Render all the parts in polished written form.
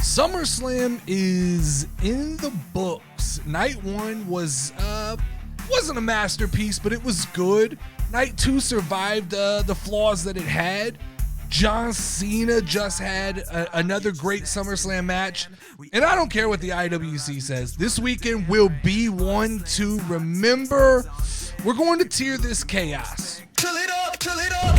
Summerslam is in the books. Night one wasn't a masterpiece, but it was good. Night two survived the flaws that it had. John Cena just had another great SummerSlam match. And I don't care what the IWC says. This weekend will be one to remember. We're going to tear this chaos. Chill it up, chill it up.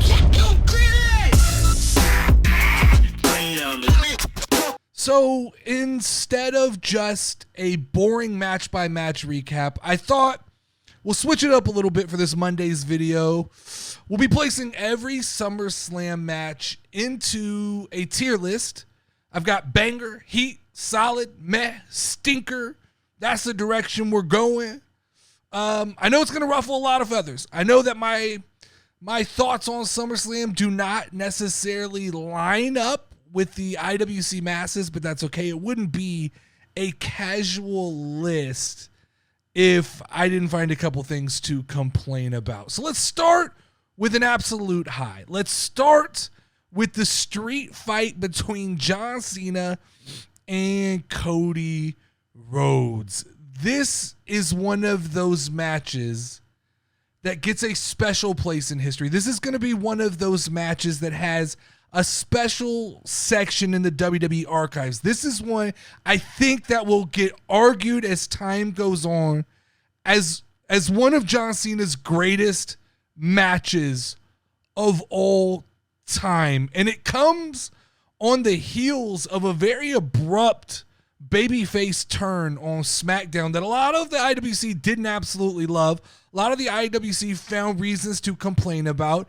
So instead of just a boring match-by-match recap, I thought we'll switch it up a little bit for this Monday's video. We'll be placing every SummerSlam match into a tier list. I've got banger, heat, solid, meh, stinker. That's the direction we're going. I know it's going to ruffle a lot of feathers. I know that my thoughts on SummerSlam do not necessarily line up with the IWC masses, but that's okay. It wouldn't be a casual list if I didn't find a couple things to complain about. So let's start with an absolute high. Let's start with the street fight between John Cena and Cody Rhodes. This is one of those matches that gets a special place in history. This is going to be one of those matches that has a special section in the WWE archives. This is one I think that will get argued as time goes on as one of John Cena's greatest matches of all time. And it comes on the heels of a very abrupt babyface turn on SmackDown that a lot of the IWC didn't absolutely love. A lot of the IWC found reasons to complain about.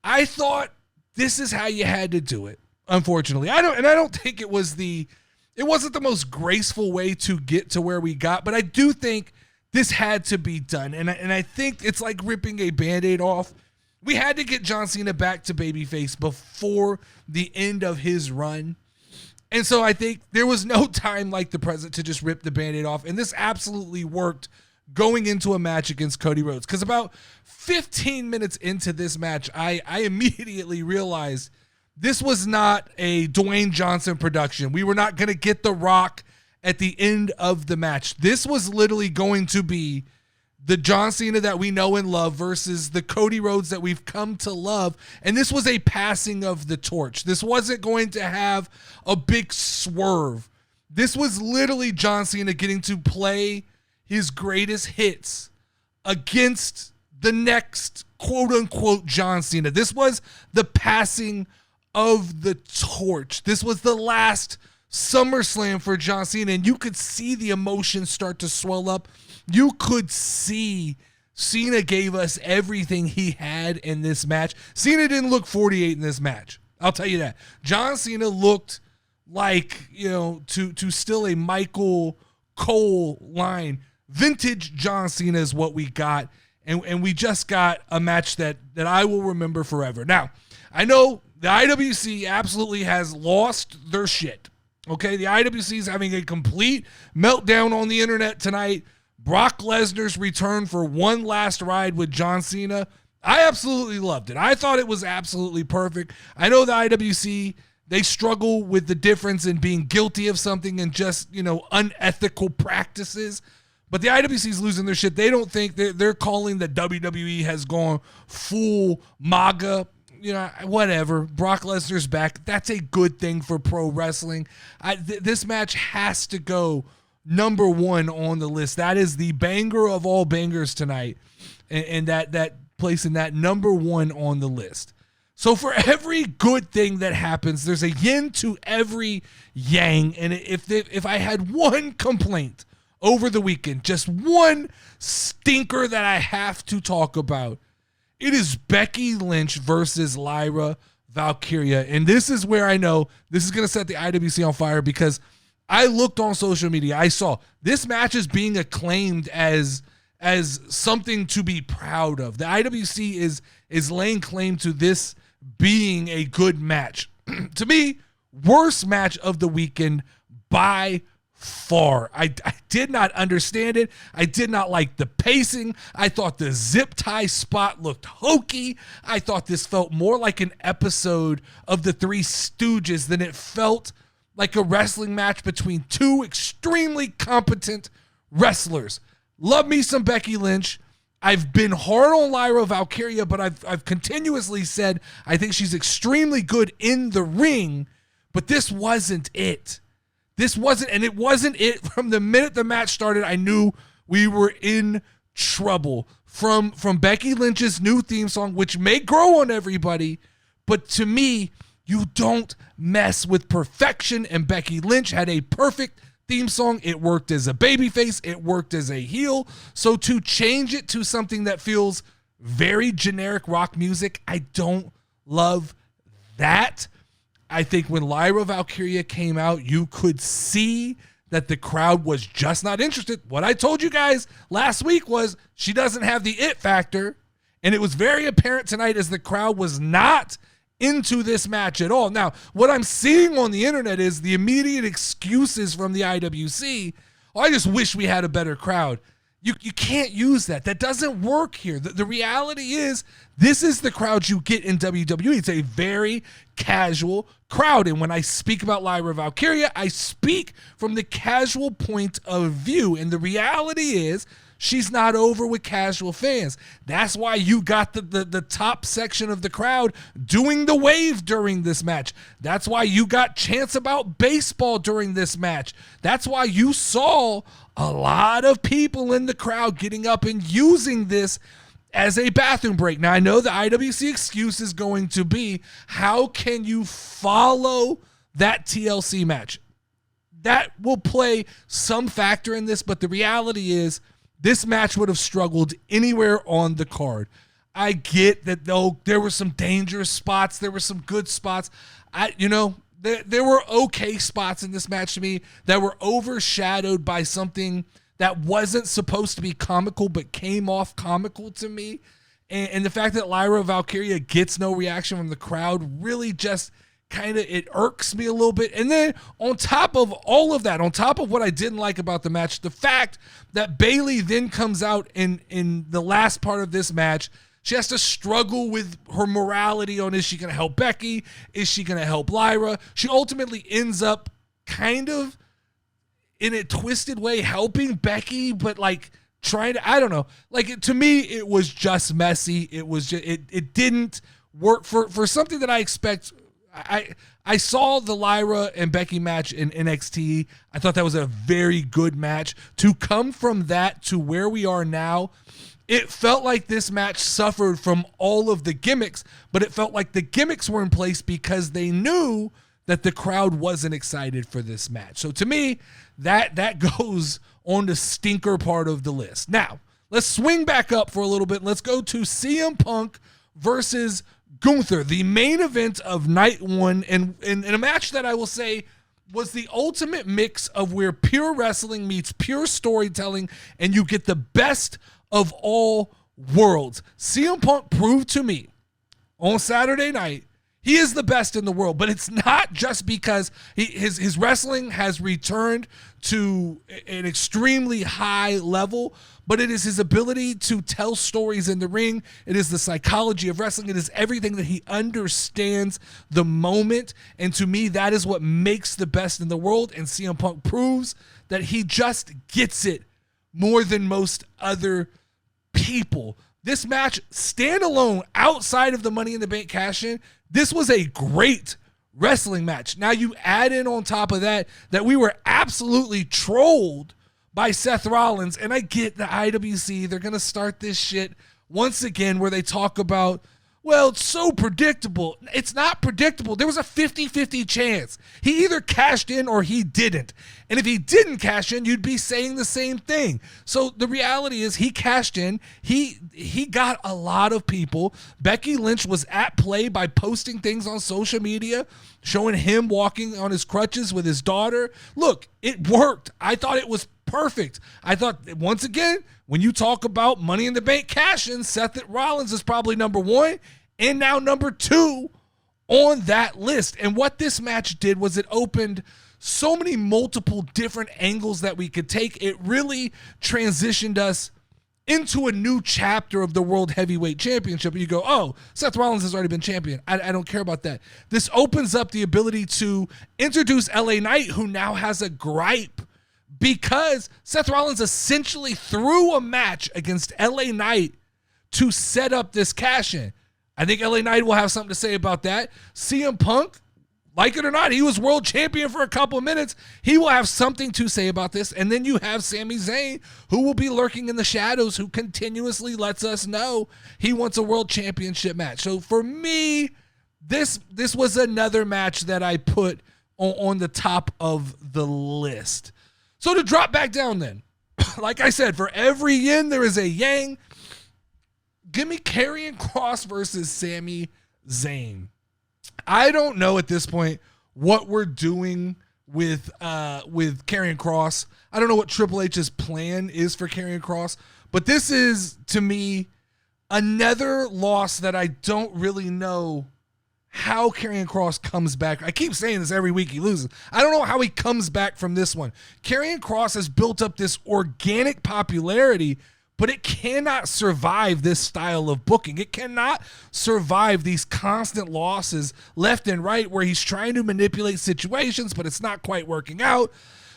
I thought this is how you had to do it. Unfortunately, I don't think it wasn't the most graceful way to get to where we got, but I do think this had to be done. And I think it's like ripping a Band-Aid off. We had to get John Cena back to babyface before the end of his run. And so I think there was no time like the present to just rip the Band-Aid off. And this absolutely worked going into a match against Cody Rhodes. Because about 15 minutes into this match, I immediately realized this was not a Dwayne Johnson production. We were not going to get The Rock at the end of the match. This was literally going to be the John Cena that we know and love versus the Cody Rhodes that we've come to love. And this was a passing of the torch. This wasn't going to have a big swerve. This was literally John Cena getting to play his greatest hits against the next quote-unquote John Cena. This was the passing of the torch. This was the last SummerSlam for John Cena, and you could see the emotion start to swell up. You could see Cena gave us everything he had in this match. Cena didn't look 48 in this match. I'll tell you that. John Cena looked like, to still a Michael Cole line. Vintage John Cena is what we got, and we just got a match that I will remember forever. Now, I know the IWC absolutely has lost their shit. Okay, the IWC is having a complete meltdown on the internet tonight. Brock Lesnar's return for one last ride with John Cena. I absolutely loved it. I thought it was absolutely perfect. I know the IWC, they struggle with the difference in being guilty of something and just, unethical practices. But the IWC is losing their shit. They don't think they're calling that WWE has gone full MAGA. Whatever. Brock Lesnar's back. That's a good thing for pro wrestling. This match has to go number one on the list. That is the banger of all bangers tonight. And that placing that number one on the list. So for every good thing that happens, there's a yin to every yang. And if I had one complaint over the weekend, just one stinker that I have to talk about, it is Becky Lynch versus Lyra Valkyrie. And this is where I know this is going to set the IWC on fire, because I looked on social media. I saw this match is being acclaimed as something to be proud of. The IWC is laying claim to this being a good match. To me, worst match of the weekend by far. I did not understand it. I did not like the pacing. I thought the zip tie spot looked hokey. I thought this felt more like an episode of the Three Stooges than it felt like a wrestling match between two extremely competent wrestlers. Love me some Becky Lynch. I've been hard on Lyra Valkyrie, but I've continuously said I think she's extremely good in the ring, but this wasn't it. This wasn't, and it wasn't it from the minute the match started. I knew we were in trouble from Becky Lynch's new theme song, which may grow on everybody, but to me, you don't mess with perfection, and Becky Lynch had a perfect theme song. It worked as a babyface. It worked as a heel. So to change it to something that feels very generic rock music, I don't love that. I think when Lyra Valkyrie came out, you could see that the crowd was just not interested. What I told you guys last week was she doesn't have the it factor, and it was very apparent tonight as the crowd was not into this match at all. Now, what I'm seeing on the internet is the immediate excuses from the IWC. Oh, I just wish we had a better crowd. You can't use that. That doesn't work here. The reality is this is the crowd you get in WWE. It's a very casual crowd. And when I speak about Lyra Valkyrie, I speak from the casual point of view. And the reality is she's not over with casual fans. That's why you got the top section of the crowd doing the wave during this match. That's why you got chants about baseball during this match. That's why you saw a lot of people in the crowd getting up and using this as a bathroom break. Now, I know the IWC excuse is going to be, how can you follow that TLC match? That will play some factor in this, but the reality is, this match would have struggled anywhere on the card. I get that, though, there were some dangerous spots. There were some good spots. There were okay spots in this match to me that were overshadowed by something that wasn't supposed to be comical but came off comical to me. And the fact that Lyra Valkyrie gets no reaction from the crowd really just kind of, it irks me a little bit. And then on top of all of that, on top of what I didn't like about the match, the fact that Bayley then comes out in the last part of this match, she has to struggle with her morality on, is she going to help Becky? Is she going to help Lyra? She ultimately ends up kind of in a twisted way helping Becky, but like trying to, I don't know. Like, to me, it was just messy. It was just, it didn't work for something that I expect. I saw the Lyra and Becky match in NXT. I thought that was a very good match. To come from that to where we are now, it felt like this match suffered from all of the gimmicks, but it felt like the gimmicks were in place because they knew that the crowd wasn't excited for this match. So to me, that goes on the stinker part of the list. Now, let's swing back up for a little bit. Let's go to CM Punk versus Gunther, the main event of night one, and in a match that I will say was the ultimate mix of where pure wrestling meets pure storytelling, and you get the best of all worlds. CM Punk proved to me on Saturday night he is the best in the world, but it's not just because his wrestling has returned to an extremely high level, but it is his ability to tell stories in the ring. It is the psychology of wrestling. It is everything that he understands the moment. And to me, that is what makes the best in the world. And CM Punk proves that he just gets it more than most other people. This match, standalone, outside of the Money in the Bank cash-in, this was a great wrestling match. Now you add in on top of that we were absolutely trolled by Seth Rollins, and I get the IWC, they're going to start this shit once again where they talk about, well, it's so predictable. It's not predictable. There was a 50-50 chance. He either cashed in or he didn't. And if he didn't cash in, you'd be saying the same thing. So the reality is he cashed in. He got a lot of people. Becky Lynch was at play by posting things on social media, showing him walking on his crutches with his daughter. Look, it worked. I thought it was perfect. I thought, once again, when you talk about Money in the Bank cash-in, Seth Rollins is probably number one and now number two on that list. And what this match did was it opened so many multiple different angles that we could take. It really transitioned us into a new chapter of the World Heavyweight Championship. And you go, oh, Seth Rollins has already been champion. I don't care about that. This opens up the ability to introduce LA Knight, who now has a gripe because Seth Rollins essentially threw a match against LA Knight to set up this cash-in. I think LA Knight will have something to say about that. CM Punk, like it or not, he was world champion for a couple of minutes. He will have something to say about this. And then you have Sami Zayn, who will be lurking in the shadows, who continuously lets us know he wants a world championship match. So for me, this was another match that I put on the top of the list. So to drop back down then, like I said, for every yin, there is a yang. Give me Karrion Kross versus Sami Zayn. I don't know at this point what we're doing with Karrion Kross. I don't know what Triple H's plan is for Karrion Kross, but this is, to me, another loss that I don't really know how Karrion Kross comes back. I keep saying this every week he loses. I don't know how he comes back from this one. Karrion Kross has built up this organic popularity, but it cannot survive this style of booking. It cannot survive these constant losses left and right where he's trying to manipulate situations, but it's not quite working out.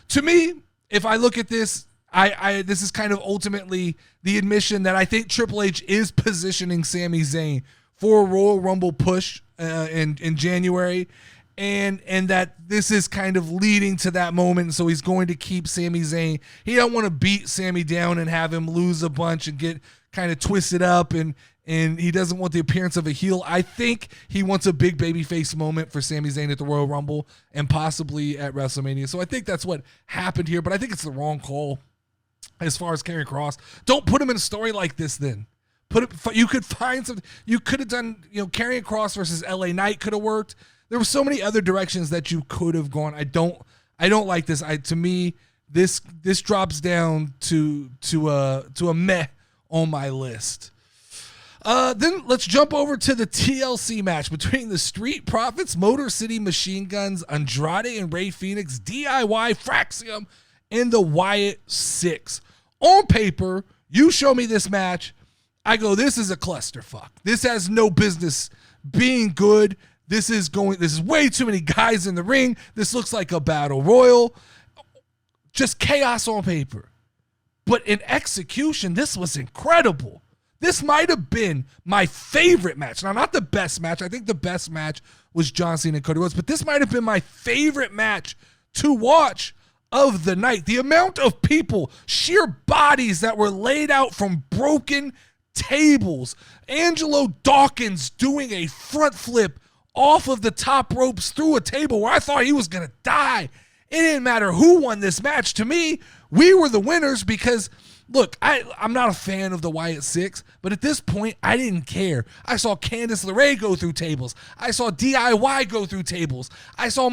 To me, if I look at this, this is kind of ultimately the admission that I think Triple H is positioning Sami Zayn for a Royal Rumble push in January, and that this is kind of leading to that moment. So he's going to keep Sami Zayn. He don't want to beat Sami down and have him lose a bunch and get kind of twisted up, and he doesn't want the appearance of a heel. I think he wants a big babyface moment for Sami Zayn at the Royal Rumble and possibly at WrestleMania. So I think that's what happened here, but I think it's the wrong call as far as Karrion Kross. Don't put him in a story like this then. You could find something. You could have done, Karrion Kross versus LA Knight could have worked. There were so many other directions that you could have gone. I don't like this. To me, this drops down to a meh on my list. Then let's jump over to the TLC match between the Street Profits, Motor City Machine Guns, Andrade and Rey Fenix, DIY, Fraxium, and the Wyatt Six. On paper, you show me this match, I go, this is a clusterfuck. This has no business being good. This is way too many guys in the ring. This looks like a battle royal. Just chaos on paper. But in execution, this was incredible. This might have been my favorite match. Now, not the best match. I think the best match was John Cena and Cody Rhodes, but this might have been my favorite match to watch of the night. The amount of people, sheer bodies that were laid out from broken tables. Angelo Dawkins doing a front flip off of the top ropes through a table where I thought he was going to die. It didn't matter who won this match. To me, we were the winners because, look, I'm not a fan of the Wyatt Six, but at this point, I didn't care. I saw Candice LeRae go through tables. I saw DIY go through tables. I saw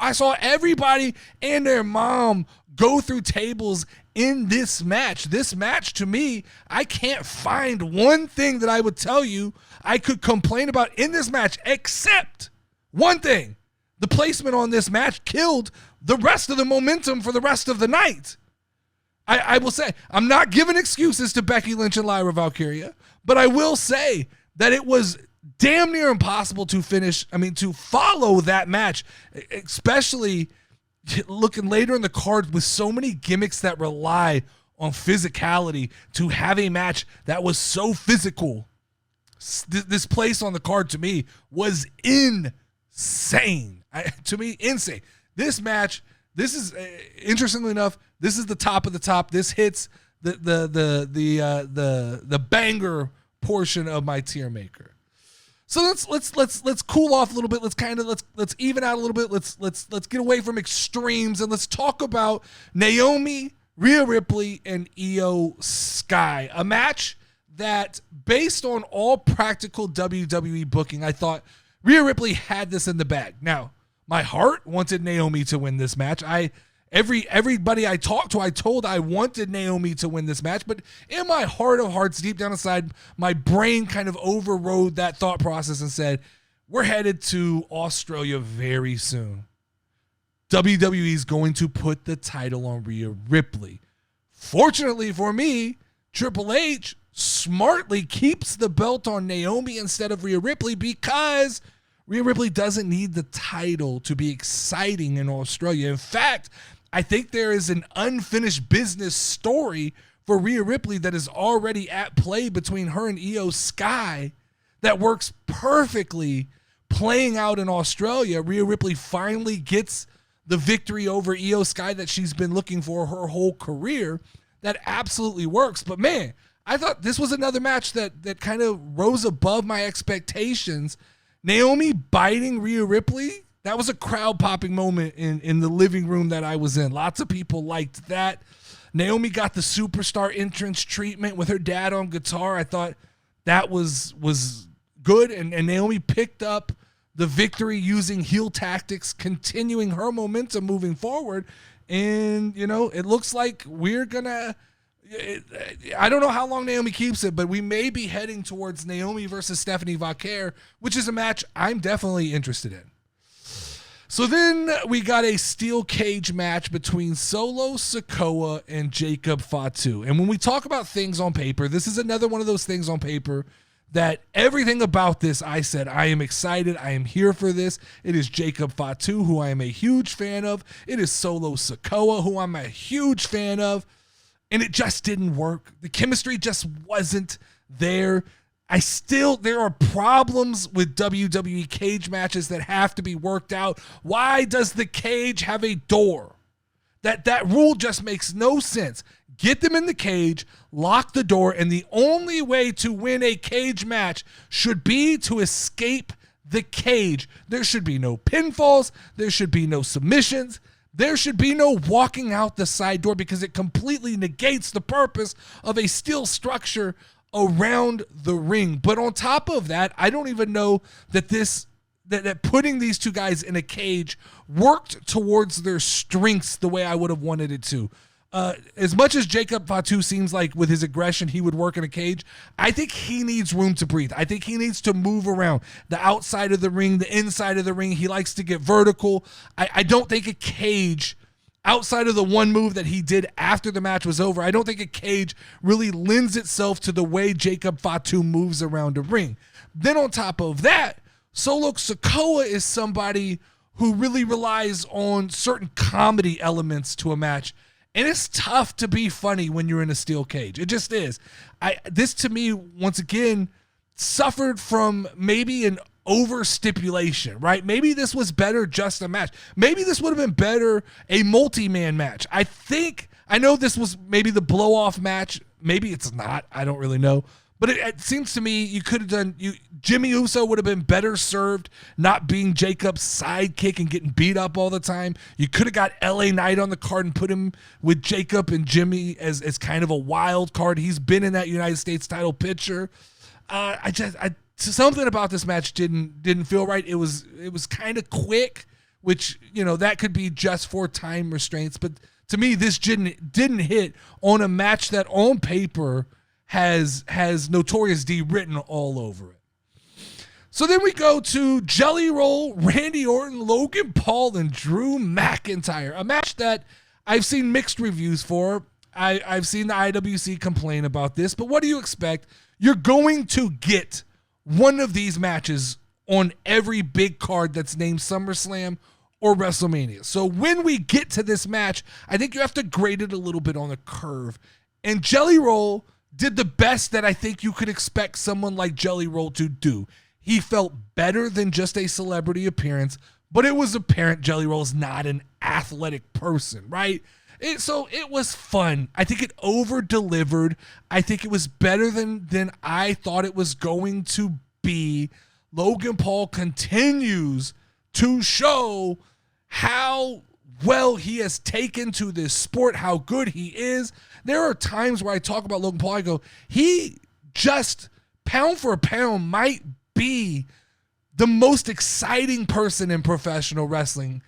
I saw everybody and their mom go through tables in this match. This match, to me, I can't find one thing that I would tell you I could complain about in this match except one thing. The placement on this match killed the rest of the momentum for the rest of the night. I will say, I'm not giving excuses to Becky Lynch and Lyra Valkyrie, but I will say that it was damn near impossible to follow that match, especially looking later in the card with so many gimmicks that rely on physicality, to have a match that was so physical. This place on the card to me was insane. Insane. This match, this is interestingly enough, this is the top of the top. This hits the banger portion of my tier maker. So let's cool off a little bit. Let's even out a little bit. Let's get away from extremes and let's talk about Naomi, Rhea Ripley, and Io Sky. A match that, based on all practical WWE booking, I thought Rhea Ripley had this in the bag. Now, my heart wanted Naomi to win this match. Everybody I talked to, I told I wanted Naomi to win this match, but in my heart of hearts, deep down inside, my brain kind of overrode that thought process and said, we're headed to Australia very soon. WWE is going to put the title on Rhea Ripley. Fortunately for me, Triple H smartly keeps the belt on Naomi instead of Rhea Ripley because Rhea Ripley doesn't need the title to be exciting in Australia. In fact, I think there is an unfinished business story for Rhea Ripley that is already at play between her and Io Sky that works perfectly playing out in Australia. Rhea Ripley finally gets the victory over Io Sky that she's been looking for her whole career. That absolutely works. But man, I thought this was another match that kind of rose above my expectations. Naomi biting Rhea Ripley, that was a crowd popping moment in the living room that I was in. Lots of people liked that. Naomi got the superstar entrance treatment with her dad on guitar. I thought that was good. And Naomi picked up the victory using heel tactics, continuing her momentum moving forward. And, you know, it looks like we're going to, I don't know how long Naomi keeps it, but we may be heading towards Naomi versus Stephanie Valkyrie, which is a match I'm definitely interested in. So then we got a steel cage match between Solo Sikoa and Jacob Fatu. And when we talk about things on paper, this is another one of those things on paper that everything about this, I said, I am excited. I am here for this. It is Jacob Fatu, who I am a huge fan of. It is Solo Sikoa, who I'm a huge fan of. And it just didn't work. The chemistry just wasn't there. There are problems with WWE cage matches that have to be worked out. Why does the cage have a door? That rule just makes no sense. Get them in the cage, lock the door, and the only way to win a cage match should be to escape the cage. There should be no pinfalls. There should be no submissions. There should be no walking out the side door because it completely negates the purpose of a steel structure around the ring. But on top of that, I don't even know that that putting these two guys in a cage worked towards their strengths the way I would have wanted it to. As much as Jacob Fatu seems like with his aggression he would work in a cage, I think he needs room to breathe. I think he needs to move around the outside of the ring, the inside of the ring. He likes to get vertical. I don't think a cage, outside of the one move that he did after the match was over, I don't think a cage really lends itself to the way Jacob Fatu moves around a ring. Then on top of that, Solo Sikoa is somebody who really relies on certain comedy elements to a match. And it's tough to be funny when you're in a steel cage. It just is. This to me, once again, suffered from maybe an over stipulation, right? Maybe this was better just a match. Maybe this would have been better a multi-man match. I know this was maybe the blow-off match. Maybe it's not. I don't really know. But it seems to me you could have done, Jimmy Uso would have been better served not being Jacob's sidekick and getting beat up all the time. You could have got LA Knight on the card and put him with Jacob and Jimmy as kind of a wild card. He's been in that United States title picture. Something about this match didn't feel right. It was kind of quick, which, that could be just for time restraints. But to me, this didn't hit on a match that on paper has Notorious D written all over it. So then we go to Jelly Roll, Randy Orton, Logan Paul, and Drew McIntyre. A match that I've seen mixed reviews for. I've seen the IWC complain about this, but what do you expect? You're going to get one of these matches on every big card that's named SummerSlam or WrestleMania. So when we get to this match, I think you have to grade it a little bit on the curve. And Jelly Roll did the best that I think you could expect someone like Jelly Roll to do. He felt better than just a celebrity appearance, but it was apparent Jelly Roll is not an athletic person, right? So it was fun. I think it over-delivered. I think it was better than I thought it was going to be. Logan Paul continues to show how well he has taken to this sport, how good he is. There are times where I talk about Logan Paul, I go, he just pound for pound might be the most exciting person in professional wrestling.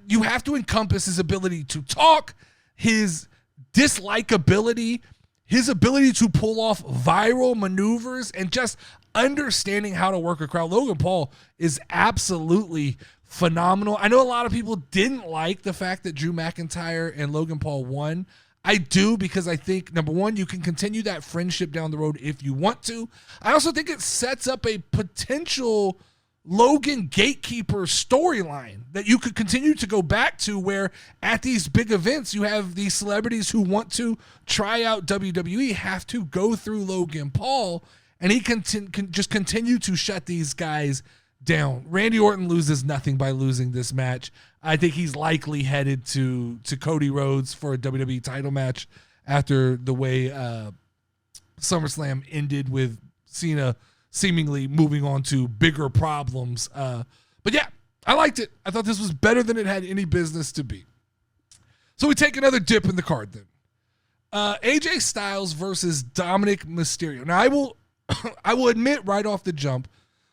You have to encompass his ability to talk, his dislikability, his ability to pull off viral maneuvers, and just understanding how to work a crowd. Logan Paul is absolutely phenomenal. I know a lot of people didn't like the fact that Drew McIntyre and Logan Paul won. I do, because I think, number one, you can continue that friendship down the road if you want to. I also think it sets up a potential Logan gatekeeper storyline that you could continue to go back to, where at these big events, you have these celebrities who want to try out WWE have to go through Logan Paul, and he can just continue to shut these guys down. Randy Orton loses nothing by losing this match. I think he's likely headed to Cody Rhodes for a WWE title match after the way SummerSlam ended with Cena seemingly moving on to bigger problems. But yeah, I liked it. I thought this was better than it had any business to be. So we take another dip in the card then. AJ Styles versus Dominik Mysterio. Now I will admit right off the jump,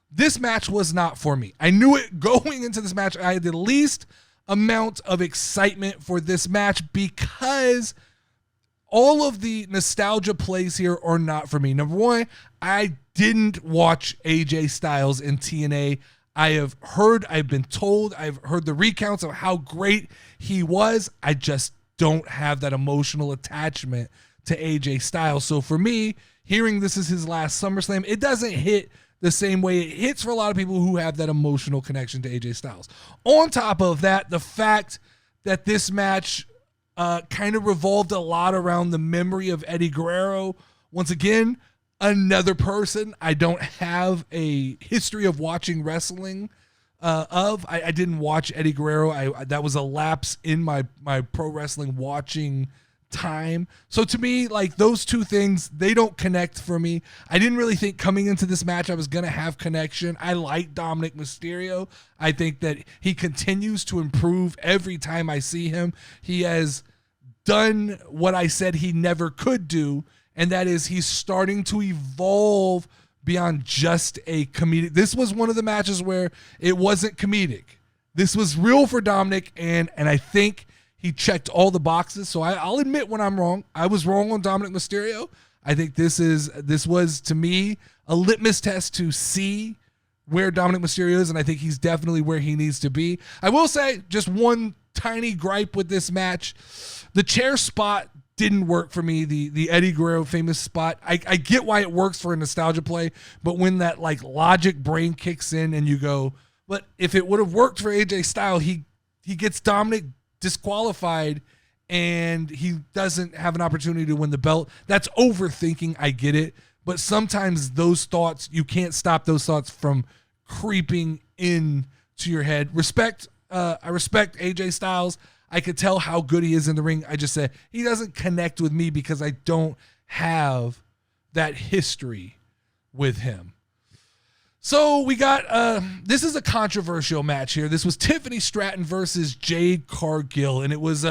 this match was not for me. I knew it going into this match. I had the least amount of excitement for this match because all of the nostalgia plays here are not for me. Number one, I didn't watch AJ Styles in TNA. I've been told, I've heard the recounts of how great he was. I just don't have that emotional attachment to AJ Styles. So for me, hearing this is his last SummerSlam, it doesn't hit the same way it hits for a lot of people who have that emotional connection to AJ Styles. On top of that, the fact that this match kind of revolved a lot around the memory of Eddie Guerrero. Once again, another person I don't have a history of watching wrestling I didn't watch Eddie Guerrero. That was a lapse in my pro wrestling watching time. So to me, like, those two things, they don't connect for me. I didn't really think coming into this match I was going to have connection. I like Dominik Mysterio. I think that he continues to improve every time I see him. He has done what I said he never could do, and that is he's starting to evolve beyond just a comedic. This was one of the matches where it wasn't comedic. This was real for Dominik, and I think he checked all the boxes. So I'll admit when I'm wrong. I was wrong on Dominik Mysterio. I think this was, to me, a litmus test to see where Dominik Mysterio is, and I think he's definitely where he needs to be. I will say, just one tiny gripe with this match. The chair spot didn't work for me, the Eddie Guerrero famous spot. I get why it works for a nostalgia play, but when that like logic brain kicks in and you go, but if it would have worked for AJ Styles, he gets Dominik disqualified and he doesn't have an opportunity to win the belt. That's overthinking, I get it, but sometimes those thoughts, you can't stop those thoughts from creeping in to your head. I respect AJ Styles. I could tell how good he is in the ring. I just said he doesn't connect with me because I don't have that history with him. So we got, this is a controversial match here. This was Tiffany Stratton versus Jade Cargill, and it was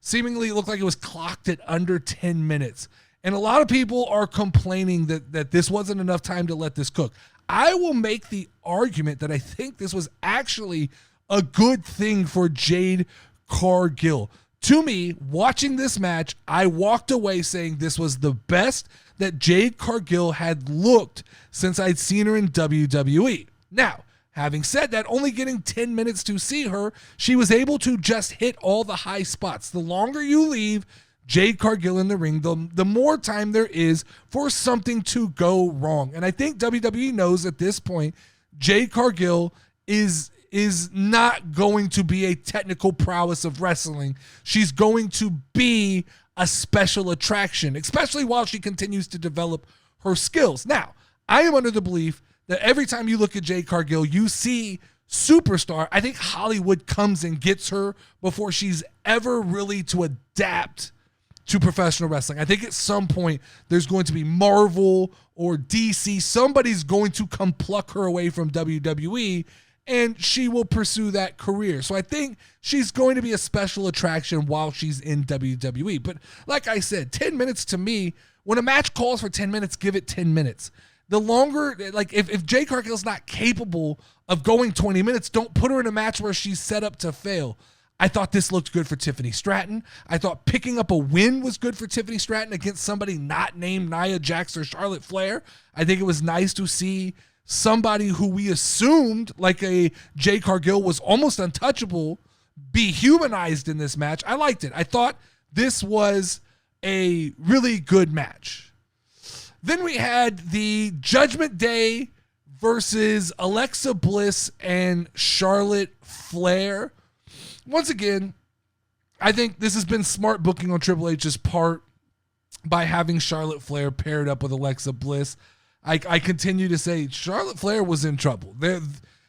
seemingly, it looked like it was clocked at under 10 minutes. And a lot of people are complaining that this wasn't enough time to let this cook. I will make the argument that I think this was actually a good thing for Jade Cargill. To me, watching this match, I walked away saying this was the best that Jade Cargill had looked since I'd seen her in WWE. Now, having said that, only getting 10 minutes to see her, she was able to just hit all the high spots. The longer you leave Jade Cargill in the ring, the more time there is for something to go wrong. And I think WWE knows at this point, Jade Cargill is not going to be a technical prowess of wrestling. She's going to be a special attraction, especially while she continues to develop her skills. Now, I am under the belief that every time you look at Jade Cargill, you see superstar. I think Hollywood comes and gets her before she's ever really to adapt to professional wrestling. I think at some point there's going to be Marvel or DC. Somebody's going to come pluck her away from WWE, and she will pursue that career. So I think she's going to be a special attraction while she's in WWE. But like I said, 10 minutes to me, when a match calls for 10 minutes, give it 10 minutes. The longer, like if Jade Cargill's not capable of going 20 minutes, don't put her in a match where she's set up to fail. I thought this looked good for Tiffany Stratton. I thought picking up a win was good for Tiffany Stratton against somebody not named Nia Jax or Charlotte Flair. I think it was nice to see somebody who we assumed, like a Jade Cargill, was almost untouchable, be humanized in this match. I liked it. I thought this was a really good match. Then we had the Judgment Day versus Alexa Bliss and Charlotte Flair. Once again, I think this has been smart booking on Triple H's part by having Charlotte Flair paired up with Alexa Bliss. I continue to say Charlotte Flair was in trouble.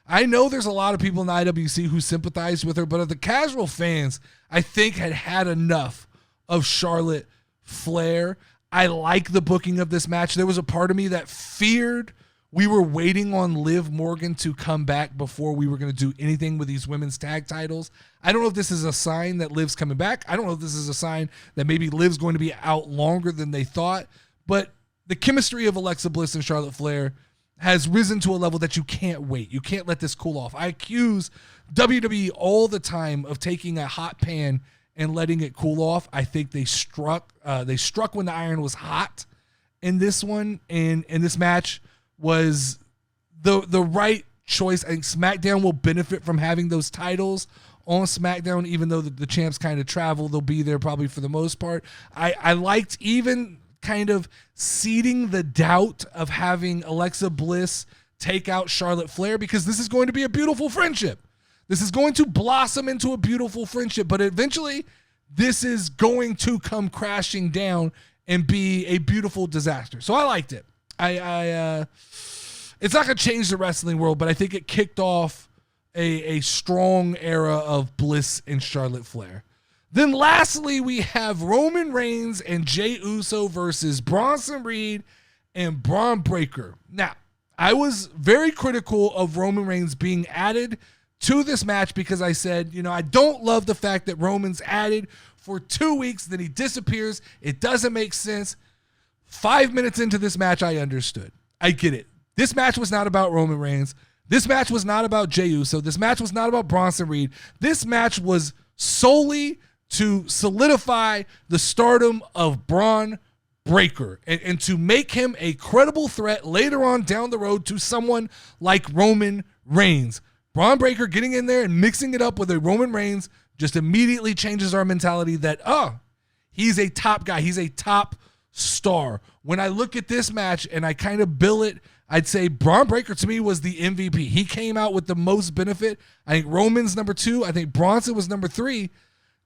I know there's a lot of people in the IWC who sympathized with her, but the casual fans, I think, had enough of Charlotte Flair. I like the booking of this match. There was a part of me that feared we were waiting on Liv Morgan to come back before we were going to do anything with these women's tag titles. I don't know if this is a sign that Liv's coming back. I don't know if this is a sign that maybe Liv's going to be out longer than they thought, but the chemistry of Alexa Bliss and Charlotte Flair has risen to a level that you can't wait. You can't let this cool off. I accuse WWE all the time of taking a hot pan and letting it cool off. I think they struck when the iron was hot in this one, and this match was the right choice. I think SmackDown will benefit from having those titles on SmackDown, even though the champs kind of travel. They'll be there probably for the most part. I liked even kind of seeding the doubt of having Alexa Bliss take out Charlotte Flair, because this is going to be a beautiful friendship. This is going to blossom into a beautiful friendship, but eventually this is going to come crashing down and be a beautiful disaster. So I liked it. It's not going to change the wrestling world, but I think it kicked off a strong era of Bliss and Charlotte Flair. Then lastly, we have Roman Reigns and Jey Uso versus Bronson Reed and Braun Breaker. Now, I was very critical of Roman Reigns being added to this match because I said, I don't love the fact that Roman's added for 2 weeks, then he disappears. It doesn't make sense. 5 minutes into this match, I understood. I get it. This match was not about Roman Reigns. This match was not about Jey Uso. This match was not about Bronson Reed. This match was solely to solidify the stardom of Braun Breaker and to make him a credible threat later on down the road to someone like Roman Reigns. Braun Breaker getting in there and mixing it up with a Roman Reigns just immediately changes our mentality that, he's a top guy. He's a top star. When I look at this match and I kind of bill it, I'd say Braun Breaker to me was the MVP. He came out with the most benefit. I think Roman's number 2. I think Bronson was number 3.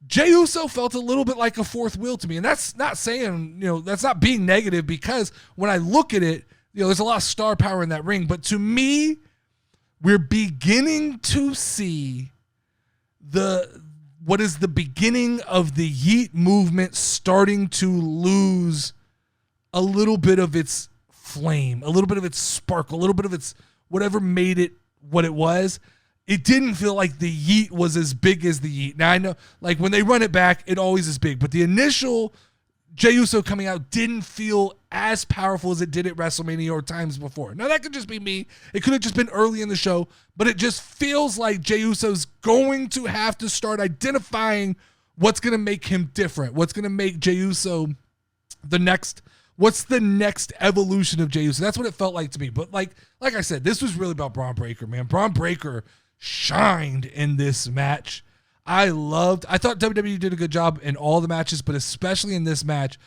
Jey Uso felt a little bit like a fourth wheel to me. And that's not saying, that's not being negative, because when I look at it, there's a lot of star power in that ring. But to me, we're beginning to see what is the beginning of the Yeet movement starting to lose a little bit of its flame, a little bit of its sparkle, a little bit of its whatever made it what it was. It didn't feel like the Yeet was as big as the Yeet. Now I know, like when they run it back, it always is big, but the initial Jey Uso coming out didn't feel as powerful as it did at WrestleMania or times before. Now that could just be me. It could have just been early in the show, but it just feels like Jey Uso's going to have to start identifying what's going to make him different. What's going to make Jey Uso what's the next evolution of Jey Uso? That's what it felt like to me. But like I said, this was really about Braun Breaker, man. Braun Breaker shined in this match. I thought WWE did a good job in all the matches, but especially in this match,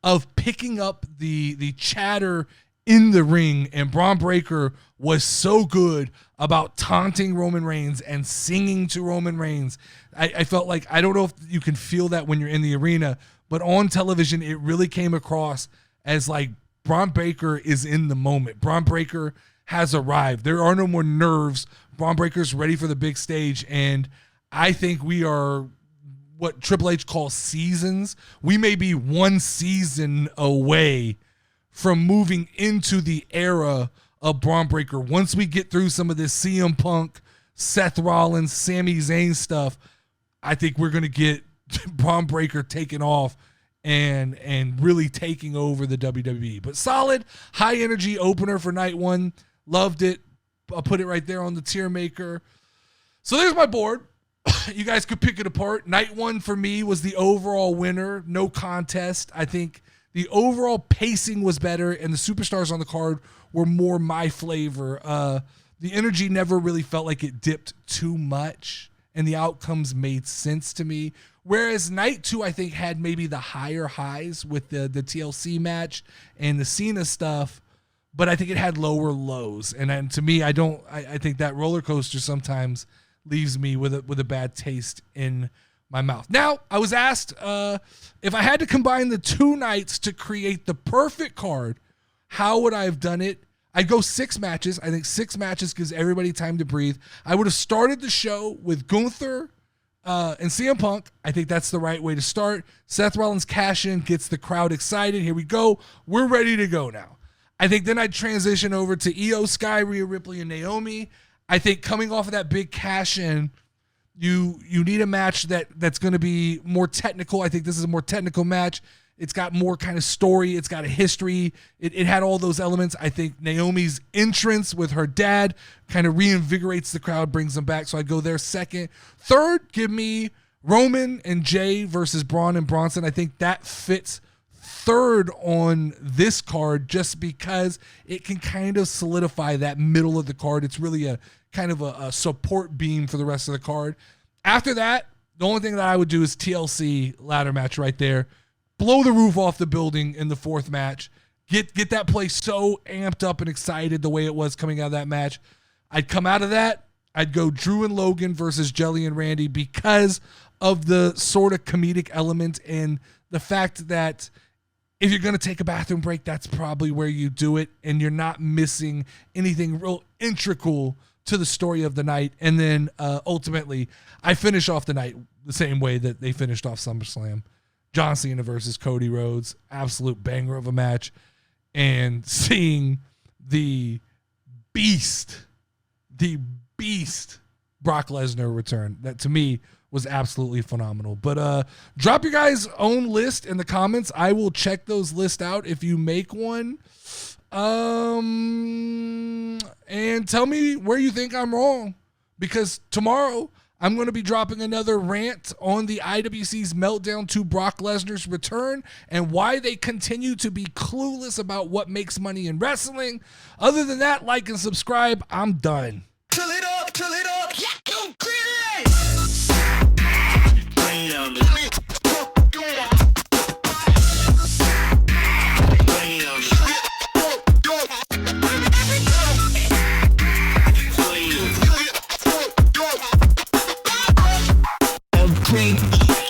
of picking up the chatter in the ring. And Braun Breaker was so good about taunting Roman Reigns and singing to Roman Reigns. I felt like, I don't know if you can feel that when you're in the arena, but on television, it really came across as like Braun Breaker is in the moment. Braun Breaker has arrived. There are no more nerves. Braun Breaker's ready for the big stage, and I think we are what Triple H calls seasons. We may be one season away from moving into the era of Braun Breaker. Once we get through some of this CM Punk, Seth Rollins, Sami Zayn stuff, I think we're going to get Braun Breaker taken off and really taking over the WWE. But solid, high energy opener for night one. Loved it. I'll put it right there on the tier maker. So there's my board. You guys could pick it apart. Night one for me was the overall winner. No contest. I think the overall pacing was better, and the superstars on the card were more my flavor. The energy never really felt like it dipped too much. and the outcomes made sense to me. Whereas night 2, I think, had maybe the higher highs with the TLC match and the Cena stuff, but I think it had lower lows. And then to me, I think that roller coaster sometimes leaves me with a bad taste in my mouth. Now, I was asked if I had to combine the 2 nights to create the perfect card, how would I have done it? I'd go 6 matches. I think 6 matches gives everybody time to breathe. I would have started the show with Gunther and CM Punk. I think that's the right way to start. Seth Rollins cash in, gets the crowd excited. Here we go. We're ready to go now. I think then I'd transition over to Io Sky, Rhea Ripley, and Naomi. I think coming off of that big cash in, you need a match that's going to be more technical. I think this is a more technical match. It's got more kind of story. It's got a history. It had all those elements. I think Naomi's entrance with her dad kind of reinvigorates the crowd, brings them back. So I'd go there second. Third, give me Roman and Jay versus Braun and Bronson. I think that fits third on this card just because it can kind of solidify that middle of the card. It's really a kind of a support beam for the rest of the card. After that, the only thing that I would do is TLC ladder match right there. Blow the roof off the building in the 4th match. Get that place so amped up and excited the way it was coming out of that match. I'd come out of that. I'd go Drew and Logan versus Jelly and Randy because of the sort of comedic element and the fact that if you're going to take a bathroom break, that's probably where you do it, and you're not missing anything real integral to the story of the night. And then ultimately, I finish off the night the same way that they finished off SummerSlam. John Cena versus Cody Rhodes, absolute banger of a match. And seeing the beast, Brock Lesnar return, that to me was absolutely phenomenal. But drop your guys' own list in the comments. I will check those lists out if you make one. And tell me where you think I'm wrong. Because tomorrow I'm going to be dropping another rant on the IWC's meltdown to Brock Lesnar's return and why they continue to be clueless about what makes money in wrestling. Other than that, like and subscribe. I'm done. Turn it up, yeah, go crazy.